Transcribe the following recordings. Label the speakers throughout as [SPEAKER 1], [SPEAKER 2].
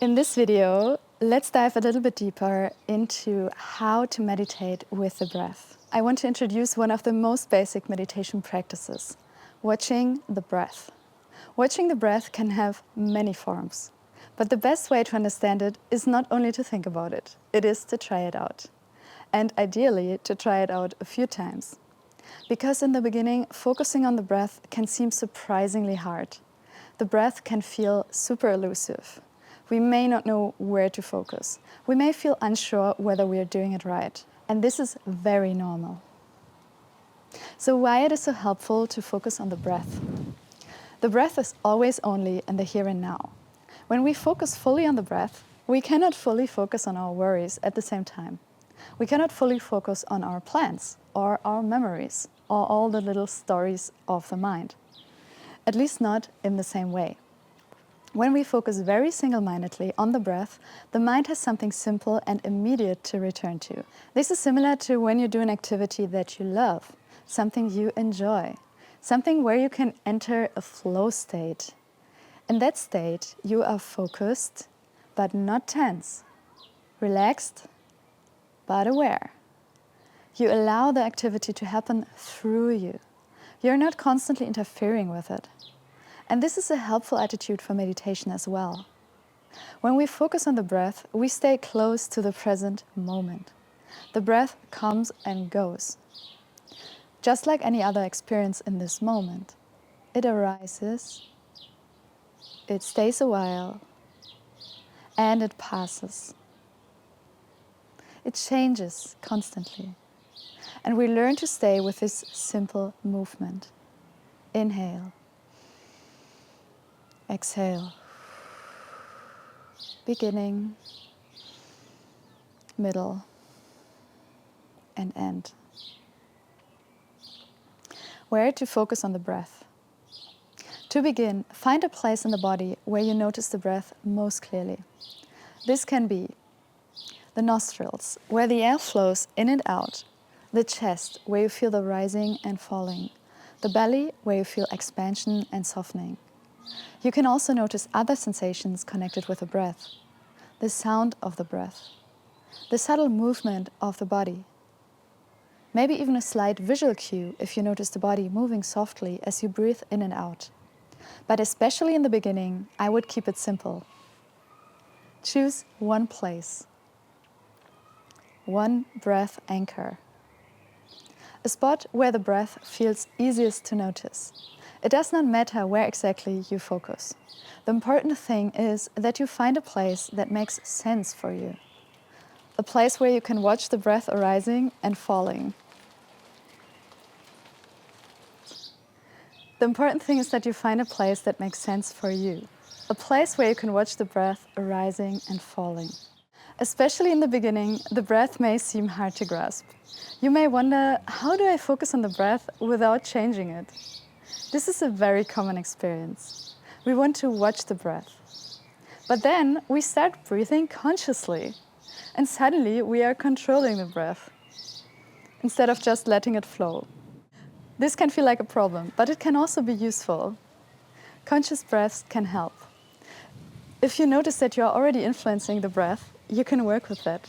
[SPEAKER 1] In this video, let's dive a little bit deeper into how to meditate with the breath. I want to introduce one of the most basic meditation practices, watching the breath. Watching the breath can have many forms, but the best way to understand it is not only to think about it, it is to try it out. And ideally, to try it out a few times. Because in the beginning, focusing on the breath can seem surprisingly hard. The breath can feel super elusive. We may not know where to focus. We may feel unsure whether we are doing it right. And this is very normal. So why it is so helpful to focus on the breath? The breath is always only in the here and now. When we focus fully on the breath, we cannot fully focus on our worries at the same time. We cannot fully focus on our plans or our memories or all the little stories of the mind. At least not in the same way. When we focus very single-mindedly on the breath, the mind has something simple and immediate to return to. This is similar to when you do an activity that you love, something you enjoy, something where you can enter a flow state. In that state, you are focused, but not tense, relaxed, but aware. You allow the activity to happen through you. You're not constantly interfering with it. And this is a helpful attitude for meditation as well. When we focus on the breath, we stay close to the present moment. The breath comes and goes. Just like any other experience in this moment, it arises, it stays a while, and it passes. It changes constantly. And we learn to stay with this simple movement. Inhale. Exhale. Beginning, middle, and end. Where to focus on the breath? To begin, find a place in the body where you notice the breath most clearly. This can be the nostrils, where the air flows in and out, the chest, where you feel the rising and falling, the belly, where you feel expansion and softening. You can also notice other sensations connected with the breath, the sound of the breath, the subtle movement of the body. Maybe even a slight visual cue if you notice the body moving softly as you breathe in and out. But especially in the beginning, I would keep it simple. Choose one place, one breath anchor, a spot where the breath feels easiest to notice. It does not matter where exactly you focus. The important thing is that you find a place that makes sense for you. A place where you can watch the breath arising and falling. The important thing is that you find a place that makes sense for you. A place where you can watch the breath arising and falling. Especially in the beginning, the breath may seem hard to grasp. You may wonder, how do I focus on the breath without changing it? This is a very common experience. We want to watch the breath. But then we start breathing consciously. And suddenly we are controlling the breath instead of just letting it flow. This can feel like a problem, but it can also be useful. Conscious breaths can help. If you notice that you are already influencing the breath, you can work with that.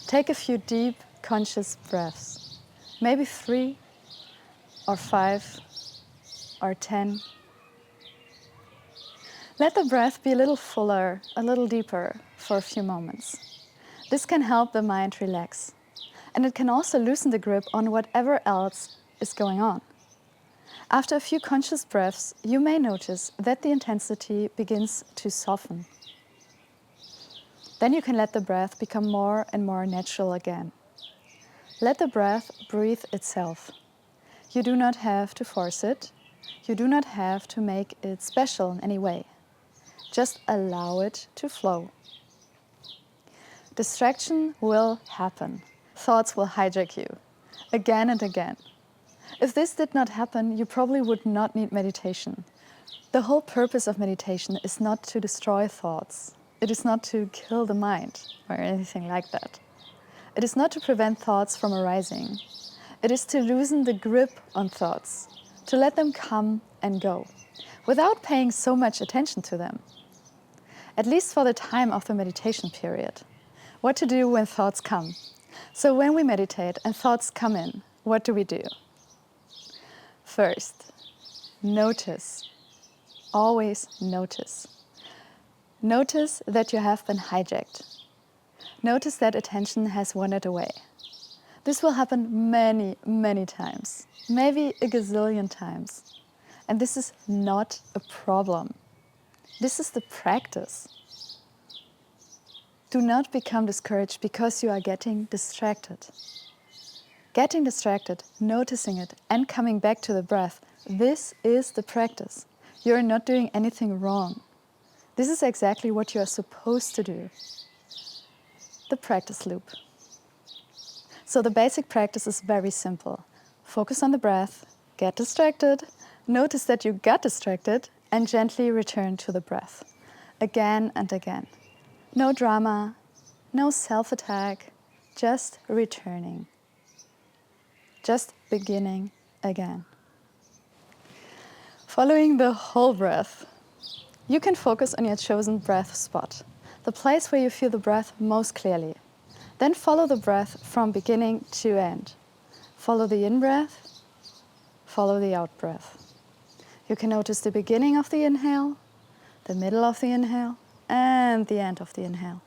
[SPEAKER 1] Take a few deep, conscious breaths. Maybe 3 or 5 or 10. Let the breath be a little fuller, a little deeper for a few moments. This can help the mind relax. And it can also loosen the grip on whatever else is going on. After a few conscious breaths, you may notice that the intensity begins to soften. Then you can let the breath become more and more natural again. Let the breath breathe itself. You do not have to force it. You do not have to make it special in any way. Just allow it to flow. Distraction will happen. Thoughts will hijack you, again and again. If this did not happen, you probably would not need meditation. The whole purpose of meditation is not to destroy thoughts. It is not to kill the mind or anything like that. It is not to prevent thoughts from arising. It is to loosen the grip on thoughts, to let them come and go, without paying so much attention to them. at least for the time of the meditation period. What to do when thoughts come. So when we meditate and thoughts come in, what do we do? First, notice. Always notice. Notice that you have been hijacked. Notice that attention has wandered away. This will happen many, many times, maybe a gazillion times. And this is not a problem. This is the practice. Do not become discouraged because you are getting distracted. Getting distracted, noticing it, and coming back to the breath, this is the practice. You are not doing anything wrong. This is exactly what you are supposed to do. The practice loop. So the basic practice is very simple. Focus on the breath, get distracted, notice that you got distracted, and gently return to the breath. Again and again. No drama, no self-attack, just returning. Just beginning again. Following the whole breath, you can focus on your chosen breath spot, the place where you feel the breath most clearly. Then follow the breath from beginning to end. Follow the in-breath, follow the out-breath. You can notice the beginning of the inhale, the middle of the inhale, and the end of the inhale.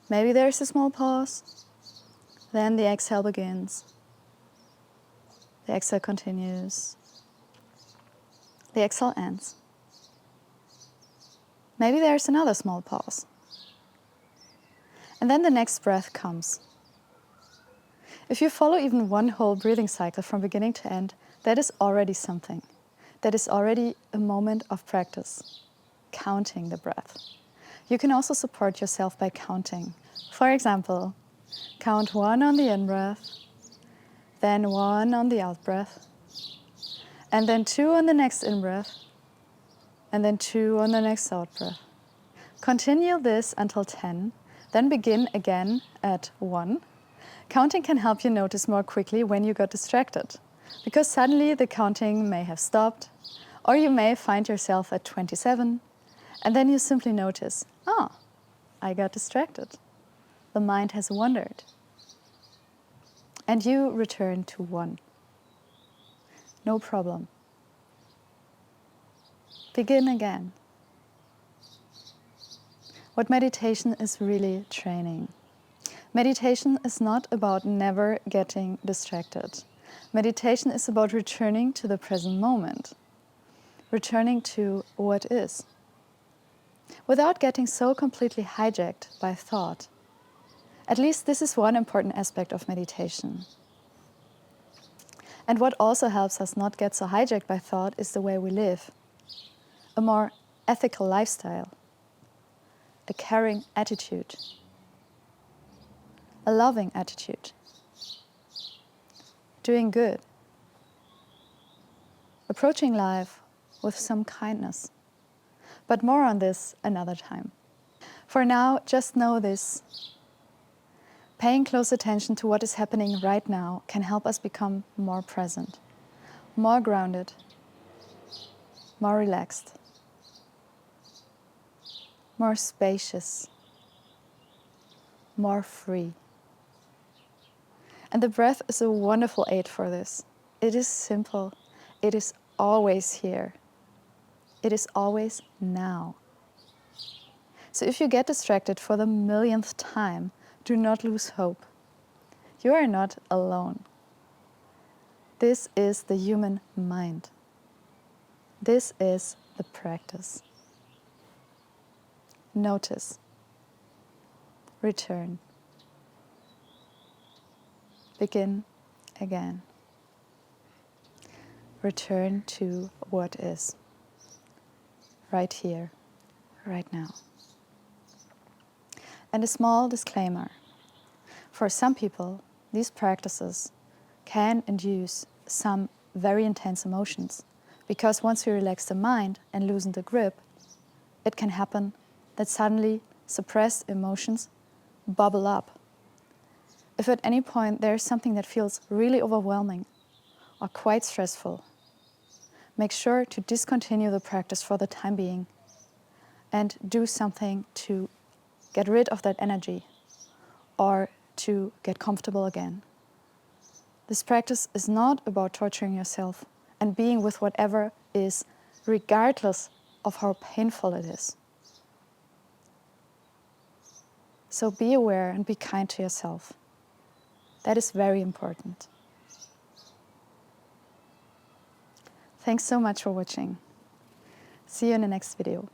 [SPEAKER 1] Maybe there's a small pause, then the exhale begins. The exhale continues. The exhale ends. Maybe there's another small pause. And then the next breath comes. If you follow even one whole breathing cycle from beginning to end, that is already something. That is already a moment of practice, counting the breath. You can also support yourself by counting. For example, count 1 on the in-breath, then 1 on the out-breath, and then 2 on the next in-breath, and then 2 on the next out-breath. Continue this until 10, then begin again at 1. Counting can help you notice more quickly when you got distracted, because suddenly the counting may have stopped, or you may find yourself at 27, and then you simply notice, I got distracted. The mind has wandered. And you return to 1. No problem. Begin again. What meditation is really training. Meditation is not about never getting distracted. Meditation is about returning to the present moment, returning to what is, without getting so completely hijacked by thought. At least this is one important aspect of meditation. And what also helps us not get so hijacked by thought is the way we live. A more ethical lifestyle, a caring attitude, a loving attitude, doing good, approaching life with some kindness. But more on this another time. For now, just know this. Paying close attention to what is happening right now can help us become more present, more grounded, more relaxed, more spacious, more free. And the breath is a wonderful aid for this. It is simple. It is always here. It is always now. So if you get distracted for the millionth time, do not lose hope. You are not alone. This is the human mind. This is the practice. Notice. Return. Begin again. Return to what is. Right here, right now. And a small disclaimer. For some people, these practices can induce some very intense emotions, because once we relax the mind and loosen the grip, it can happen that suddenly suppressed emotions bubble up. If at any point there is something that feels really overwhelming or quite stressful, make sure to discontinue the practice for the time being and do something to get rid of that energy or to get comfortable again. This practice is not about torturing yourself and being with whatever is, regardless of how painful it is. So be aware and be kind to yourself. That is very important. Thanks so much for watching. See you in the next video.